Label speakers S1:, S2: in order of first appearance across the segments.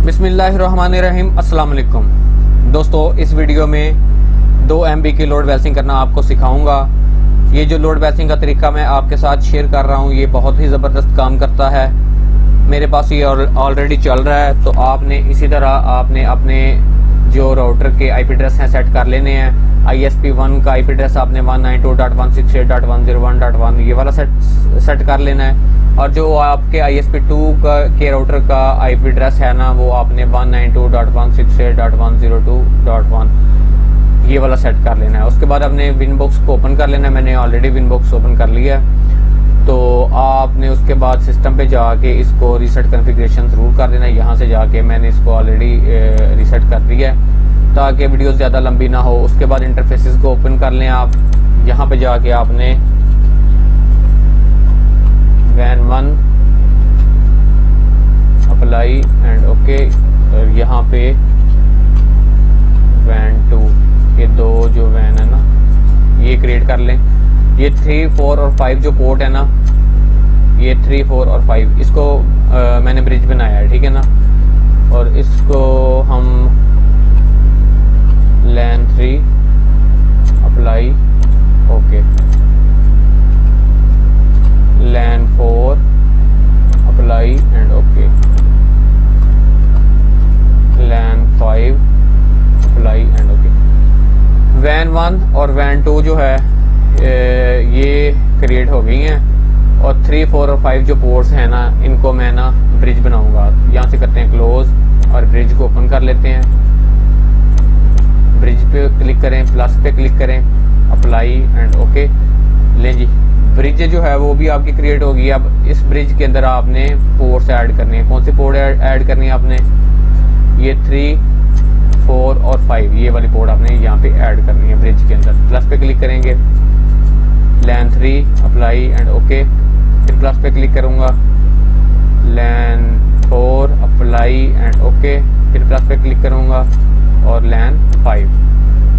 S1: बिस्मिल्लाहिर्रहमानिर्रहीम। अस्सलाम वालेकुम दोस्तों, इस वीडियो में 2 MB की लोड बैलेंसिंग करना आपको सिखाऊंगा। ये जो लोड बैलेंसिंग का तरीका मैं आपके साथ शेयर कर रहा हूँ, ये बहुत ही ज़बरदस्त काम करता है। मेरे पास ये ऑलरेडी चल रहा है। तो आपने इसी तरह आपने अपने जो राउटर के IP एड्रेस हैं सेट कर लेने हैं। ISP1 का IP एड्रेस आपने 192.168.101.1 ये वाला सेट कर लेना है। और जो आपके ISP2 के राउटर का IP एड्रेस है ना, वो आपने 192.168.102.1 ये वाला सेट कर लेना है। उसके बाद आपने विनबॉक्स को ओपन कर लेना है। मैंने ऑलरेडी विनबॉक्स ओपन कर लिया है। तो आपने उसके बाद सिस्टम पे जाके इसको रीसेट कॉन्फ़िगरेशन जरूर कर देना है। यहाँ से जाके मैंने इसको ऑलरेडी रीसेट कर दिया है ताकि वीडियो ज़्यादा लंबी ना हो। उसके बाद इंटरफेसेस को ओपन कर लें आप। यहाँ पे जाके आपने WAN 1 अप्लाई एंड ओके, और यहाँ पे WAN 2 ये दो जो WAN है ना, ये क्रिएट कर लें। ये 3, 4 और 5 जो पोर्ट है ना, ये 3, 4 और 5 इसको मैंने ब्रिज बनाया है, ठीक है ना। और इसको हम LAN 3 apply okay, LAN 4 apply and okay, LAN 5 apply and okay. WAN 1 और WAN 2 जो है ये क्रिएट हो गई हैं। और 3, 4 और 5 जो पोर्ट्स हैं ना, इनको मैं ना ब्रिज बनाऊंगा। यहाँ से करते हैं क्लोज और ब्रिज को ओपन कर लेते हैं। ब्रिज पे क्लिक करें, प्लस पे क्लिक करें, अप्लाई एंड ओके। लें जी, ब्रिज जो है वो भी आपकी क्रिएट होगी। अब इस ब्रिज के अंदर आपने पोर्ट्स ऐड करनी है। कौन सी पोर्ट ऐड करनी है आपने? ये 3, 4 और 5 ये वाली पोर्ट आपने यहाँ पे ऐड करनी है ब्रिज के अंदर। प्लस पे क्लिक करेंगे, LAN 3 अप्लाई एंड ओके, फिर प्लस पे क्लिक करूंगा, LAN 4 अप्लाई एंड ओके, फिर प्लस पे क्लिक करूंगा और LAN 5।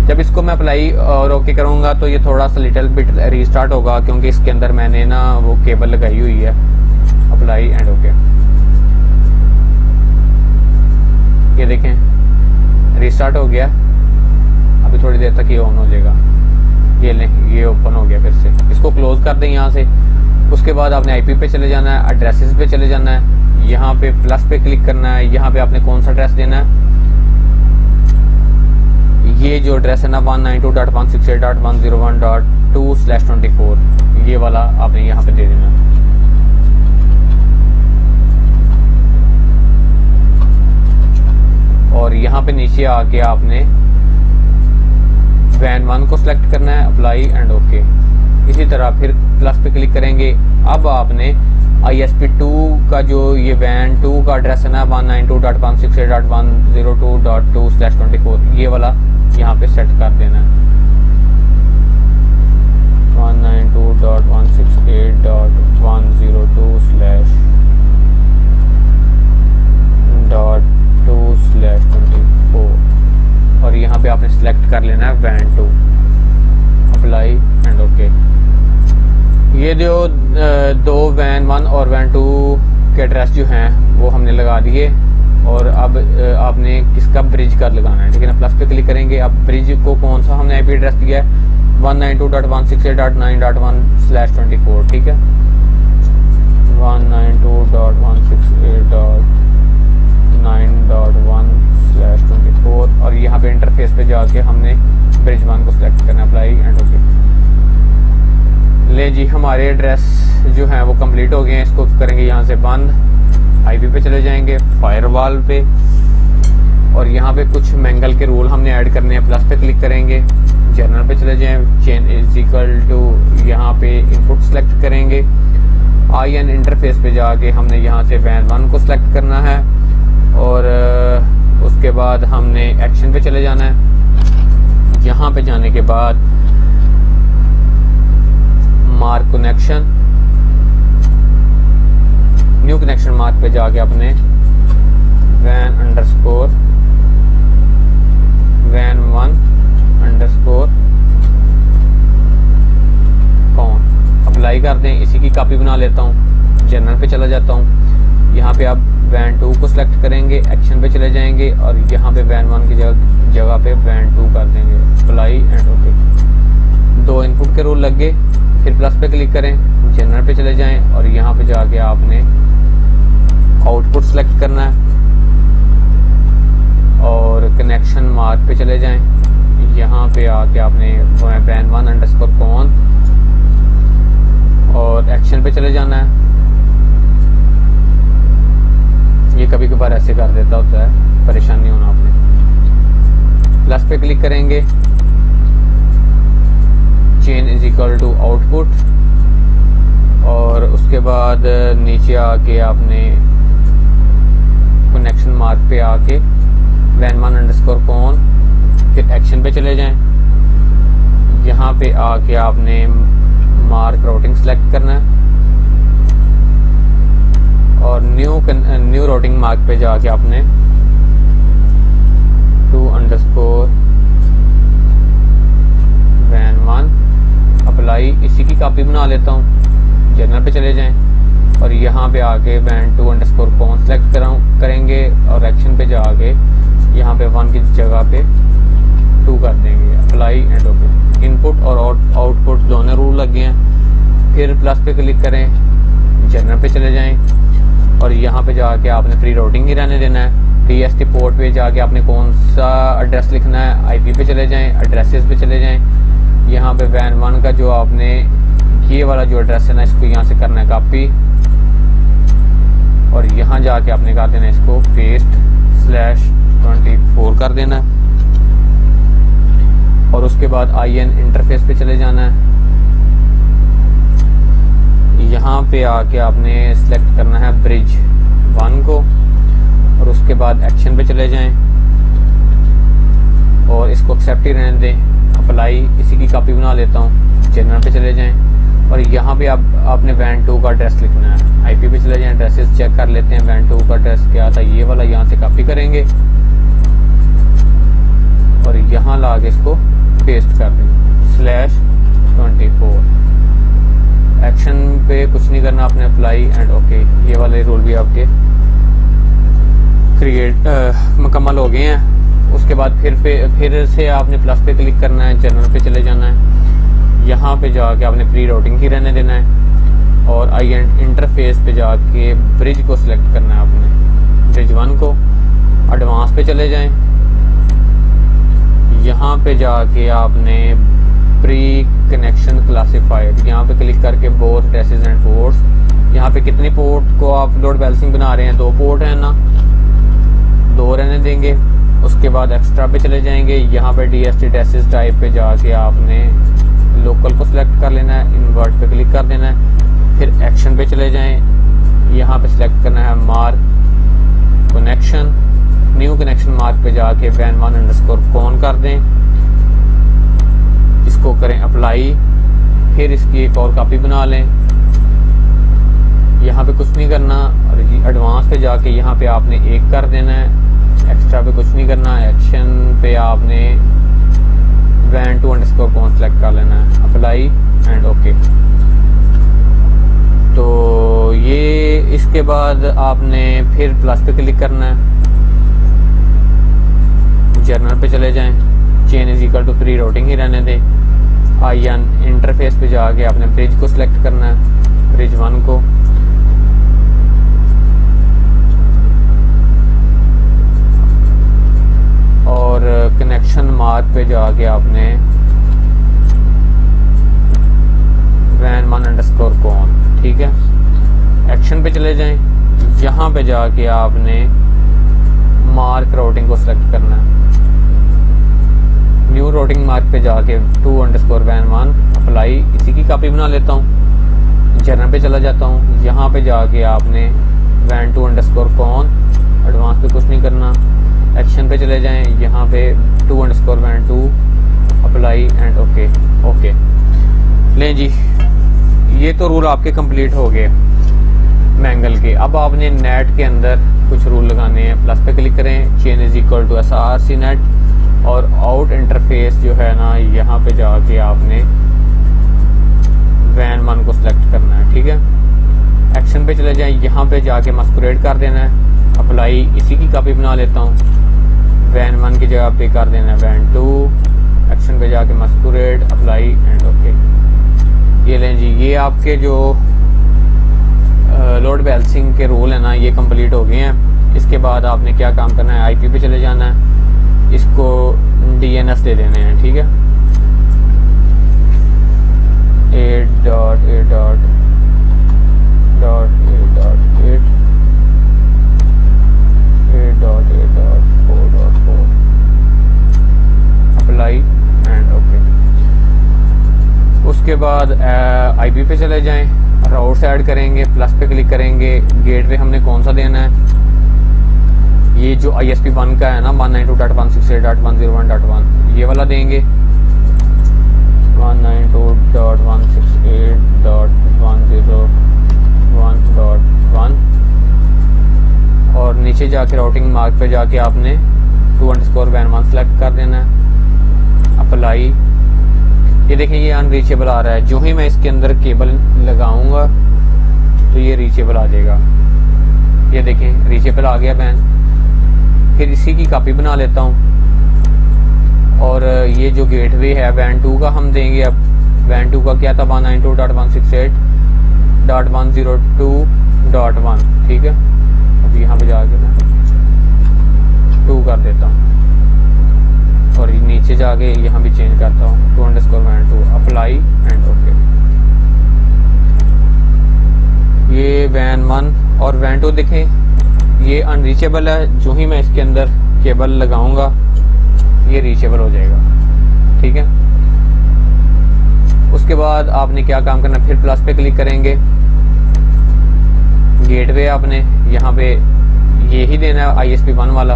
S1: जब इसको मैं अप्लाई और ओके करूंगा तो ये थोड़ा सा लिटिल बिट रीस्टार्ट होगा, क्योंकि इसके अंदर मैंने ना वो केबल लगाई हुई है। अप्लाई एंड ओके, ये देखें रीस्टार्ट हो गया। अभी थोड़ी देर तक ये ऑन हो जाएगा। ये लें, ये ओपन हो गया। फिर से इसको क्लोज कर दें यहाँ से। उसके बाद आपने IP पे चले जाना है, एड्रेसेस पे चले जाना है। यहाँ पे प्लस पे क्लिक करना है। यहाँ पे आपने कौन सा एड्रेस देना है? ये जो एड्रेस है ना 192.168.101.2/24 ये वाला आपने यहाँ पे दे देना है। और यहाँ पे नीचे आके आपने WAN 1 को सिलेक्ट करना है, अप्लाई एंड ओके। इसी तरह फिर प्लस पे क्लिक करेंगे। अब आपने ISP2 का जो ये WAN 2 का एड्रेस है ना 192.168.102.2/24 ये वाला यहाँ पे सेट कर देना है। 192.168.102/24 और यहाँ पे आपने सिलेक्ट कर लेना है WAN 2, अप्लाई एंड ओके। ये जो दो WAN 1 और WAN 2 के एड्रेस जो हैं वो हमने लगा दिए। और अब आपने किसका ब्रिज का लगाना है, ठीक है ना। प्लस पे क्लिक करेंगे। अब ब्रिज को कौन सा हमने IP एड्रेस दिया है? 192.168.9.1/24, ठीक है। 192.168.9.1/24 और यहाँ पे इंटरफेस पे जाके हमने ब्रिज 1 को सिलेक्ट करना है, अप्लाई एंड ओके। ले जी, हमारे एड्रेस जो हैं वो कंप्लीट हो गए हैं। इसको करेंगे यहाँ से बंद। IP पे चले जाएंगे, फायरवॉल पे, और यहाँ पे कुछ मैंगल के रूल हमने ऐड करने हैं। प्लस पे क्लिक करेंगे, जर्नल पे चले जाएं, चेन इज इक्वल टू, यहाँ पे इनपुट सेलेक्ट करेंगे। IN इंटरफेस पे जाके हमने यहाँ से WAN 1 को सिलेक्ट करना है। और उसके बाद हमने एक्शन पे चले जाना है। यहाँ पे जाने के बाद mark connection, new connection mark पे जाके अपने WAN 1_कॉन अप्लाई कर दें। इसी की कॉपी बना लेता हूँ, जनरल पे चला जाता हूँ। यहाँ पे आप वैन 2 को सिलेक्ट करेंगे, एक्शन पे चले जाएंगे और यहाँ पे वैन 1 की जगह पे वैन 2 कर देंगे, अप्लाई एंड ओके। 2 इनपुट के रूल लग गए। फिर प्लस पे क्लिक करें, जनरल पे चले जाएं और यहाँ पे जाके आपने आउटपुट सेलेक्ट करना है और कनेक्शन मार्क पे चले जाएं। यहाँ पे आके आपने वैन 1 अंडरस्कोर कॉन और एक्शन पे चले जाना है। ये कभी कभार ऐसे कर देता होता है, परेशान नहीं होना आपने। प्लस पे क्लिक करेंगे, chain is equal to output और उसके बाद नीचे आके आपने कनेक्शन मार्क पे आके वैन 1 अंडरस्कोर कॉन, फिर एक्शन पे चले जाएं। यहाँ पे आके आपने मार्क राउटिंग सेलेक्ट करना है और न्यू राउटिंग मार्क पे जाके आपने 2 अंडरस्कोर वैन 1 अप्लाई। इसी की कॉपी बना लेता हूँ। जनरल पे चले जाएं और यहाँ पे आके वैन 2 अंडरस्कोर कॉन सेलेक्ट करेंगे और एक्शन पे जाके यहाँ पे 1 की जगह पे 2 कर देंगे, अप्लाई एंड ओके। इनपुट और आउटपुट दोनों रूल लग गए हैं। फिर प्लस पे क्लिक करें, जनरल पे चले जाएं और यहाँ पे जाके आपने प्री राउटिंग ही रहने देना है। DST पोर्ट पे जाके आपने कौन सा एड्रेस लिखना है, IP पे चले जाएं, एड्रेसेस पे चले जाएं। यहाँ पे वैन 1 का जो आपने ये वाला जो एड्रेस है ना, इसको यहाँ से करना है कॉपी और यहाँ जाके आपने कर देना इसको पेस्ट /24 कर देना है और उसके बाद IN इंटरफेस पे चले जाना है। यहाँ पे आके आपने सिलेक्ट करना है ब्रिज 1 को और उसके बाद एक्शन पे चले जाएं और इसको एक्सेप्ट ही रहने दें, अप्लाई। इसी की कॉपी बना लेता हूँ। जनरल पे चले जाएं और यहाँ पे आपने वैन 2 का एड्रेस लिखना है। IP पे चले जाएं, एड्रेसेस चेक कर लेते हैं। वैन 2 का एड्रेस क्या था, ये वाला, यहाँ से कॉपी करेंगे और यहाँ ला के इसको पेस्ट कर देंगे /24। एक्शन पे कुछ नहीं करना आपने, अप्लाई एंड ओके। ये वाले रूल भी आपके मुकम्मल हो गए हैं। उसके बाद फिर से आपने प्लस पे क्लिक करना है, जनरल पे चले जाना है। यहाँ पे जाके आपने प्री राउटिंग ही रहने देना है और IN इंटरफेस पे जाके ब्रिज को सिलेक्ट करना है आपने, ब्रिज 1 को। एडवांस पे चले जाएं, यहाँ पे जाके आपने प्री कनेक्शन क्लासिफाइड, यहाँ पे क्लिक करके बोथ एड्रेसेस एंड पोर्ट्स। यहाँ पे कितने पोर्ट को आप लोड बैलेंसिंग बना रहे हैं, 2 पोर्ट है ना, 2 रहने देंगे। उसके बाद एक्स्ट्रा पे चले जाएंगे। यहाँ पे DST एड्रेसेस टाइप पे जाके आपने लोकल को सिलेक्ट कर लेना है, इन्वर्ट पे क्लिक कर देना है। फिर एक्शन पे चले जाएं, यहाँ पे सिलेक्ट करना है mark connection, new connection mark पे जाके वैन 1 अंडरस्कोर कॉन कर दें, इसको करें अप्लाई। फिर इसकी एक और कॉपी बना लें। यहाँ पे कुछ नहीं करना और एडवांस पे जाके यहाँ पे आपने 1 कर देना है, एक्स्ट्रा पे कुछ नहीं करना। एक्शन पे आपने वैन 2 अंडरस्कोर कॉन सेलेक्ट कर लेना है, अप्लाई एंड ओके। तो ये इसके बाद आपने फिर प्लस पे क्लिक करना है, जर्नल पे चले जाएं, chain is equal to pre routing ही रहने दें। IN इंटरफेस पे जाके आपने ब्रिज को सिलेक्ट करना है, ब्रिज 1 को। और कनेक्शन मार्क पे जाके आपने वैन 1 अंडरस्कोर कॉन, ठीक है। एक्शन पे चले जाएं, यहाँ पे जाके आपने मार्क राउटिंग को सिलेक्ट करना है, न्यू राउटिंग मार्क पे जाके 2 अंडरस्कोर वैन 1 अप्लाई। इसी की कॉपी बना लेता हूँ। जनरल पे चला जाता हूँ, यहाँ पे जाके आपने वैन 2 अंडरस्कोर कॉन, एडवांस पे कुछ नहीं करना। एक्शन पे चले जाएं, यहाँ पे 2 अंडरस्कोर वैन 2 अप्लाई एंड ओके। ओके लें जी, ये तो रूल आपके कंप्लीट हो गए मैंगल के। अब आपने नेट के अंदर कुछ रूल लगाने हैं। प्लस पे क्लिक करें, chain is equal to SRC net और आउट इंटरफेस जो है ना, यहाँ पे जाके आपने वैन 1 को सिलेक्ट करना है, ठीक है। एक्शन पे चले जाएं, यहाँ पे जाके मस्कुरेट कर देना है अप्लाई, इसी की कॉपी बना लेता हूँ। वैन 1 की जगह पे कर देना वैन 2, एक्शन पे जाके मस्कुरेट, अप्लाई एंड ओके। ये लें जी, ये आपके जो लोड बैलेंसिंग के रूल है ना, ये कंप्लीट हो गए हैं। इसके बाद आपने क्या काम करना है, आईपी पे चले जाना है, इसको डीएनएस दे देने हैं, ठीक है। 8.8.8.8.4.4 अप्लाई एंड ओके। उसके बाद आईपी पे चले जाएं, राउट्स ऐड करेंगे, प्लस पे क्लिक करेंगे। गेटवे हमने कौन सा देना है, ये जो ISP1 का है ना 192.168.101.1 ये वाला देंगे। 192.168.101.1 और नीचे जाके राउटिंग मार्क पे जाके आपने 2_van1 सेलेक्ट कर देना है, अप्लाई। ये देखें ये अनरीचेबल आ रहा है, जो ही मैं इसके अंदर केबल लगाऊंगा तो ये रीचेबल आ जाएगा। ये देखें रीचेबल आ गया बैन। फिर इसी की कॉपी बना लेता हूँ और ये जो गेटवे है वैन 2 का हम देंगे। अब वैन 2 का क्या था, 192.168.102.1, ठीक है। अब यहाँ पे जाके मैं 2 कर देता हूँ और नीचे जाके यहाँ भी चेंज करता हूँ 2_van2, अप्लाई एंड ओके। ये वैन 1 और वैन 2 देखें ये अनरीचेबल है, जो ही मैं इसके अंदर केबल लगाऊंगा ये रीचेबल हो जाएगा, ठीक है। उसके बाद आपने क्या काम करना, फिर प्लस पे क्लिक करेंगे। गेटवे आपने यहाँ पे ये ही देना है ISP1 वाला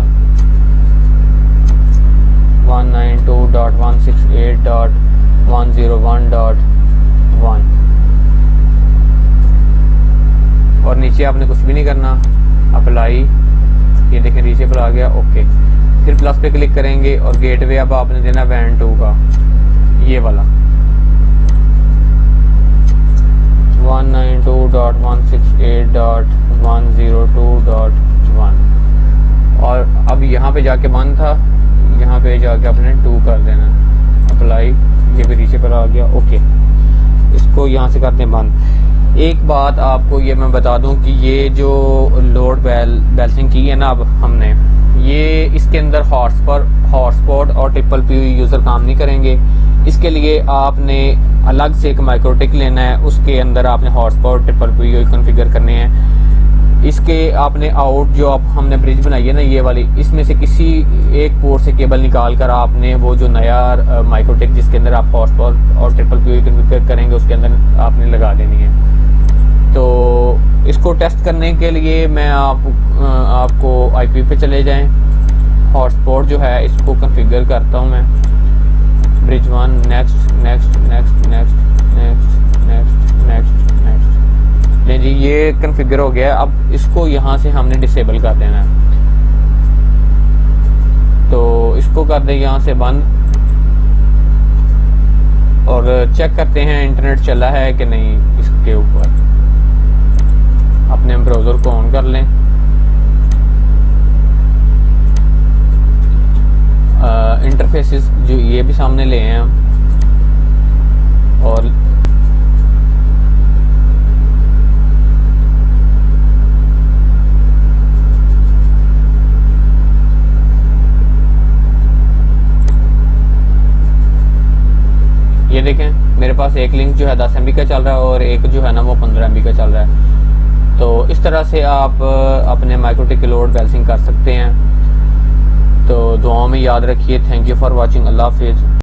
S1: 192.168.101.1 और नीचे आपने कुछ भी नहीं करना, अप्लाई। ये देखें रीचेबल आ गया, ओके। फिर प्लस पे क्लिक करेंगे और गेटवे अब आपने देना वैन 2 का ये वाला 192.168.102.1 और अब यहाँ पे जाके 1 था, यहाँ पे जाके आपने 2 कर देना, अप्लाई। ये भी रीचेबल आ गया, ओके। इसको यहाँ से करते हैं बंद। एक बात आपको ये मैं बता दूं कि ये जो लोड बैलेंसिंग की है ना अब हमने, ये इसके अंदर हॉटस्पॉट और ट्रिपल पी यूजर काम नहीं करेंगे। इसके लिए आपने अलग से एक माइक्रोटिक लेना है, उसके अंदर आपने हॉटस्पॉट ट्रिपल पी कॉन्फ़िगर करने हैं। इसके आपने आउट जो आप हमने ब्रिज बनाई है ना ये वाली, इसमें से किसी एक पोर्ट से केबल निकाल कर आपने वो जो नया माइक्रोटिक जिसके अंदर आप हॉटस्पॉट और ट्रिपल पी कॉन्फ़िगर करेंगे उसके अंदर आपने लगा देनी है। तो इसको टेस्ट करने के लिए मैं आपको आईपी पे चले जाएं, हॉटस्पॉट जो है इसको कॉन्फ़िगर करता हूं मैं। Bridge 1 next next next next next next next next. नहीं जी ये कॉन्फ़िगर हो गया। अब इसको यहाँ से हमने डिसेबल कर देना है, तो इसको कर दें यहाँ से बंद और चेक करते हैं इंटरनेट चला है कि नहीं। इसके ऊपर अपने ब्राउज़र को ऑन कर लें, इंटरफेसेस जो ये भी सामने ले हैं हम, और ये देखें मेरे पास एक लिंक जो है 10 MB का चल रहा है और एक जो है ना वो 15 MB का चल रहा है। तो इस तरह से आप अपने माइक्रोटिक लोड बैलेंसिंग कर सकते हैं। तो दुआओं में याद रखिए। Thank you for watching. अल्लाह हाफिज़।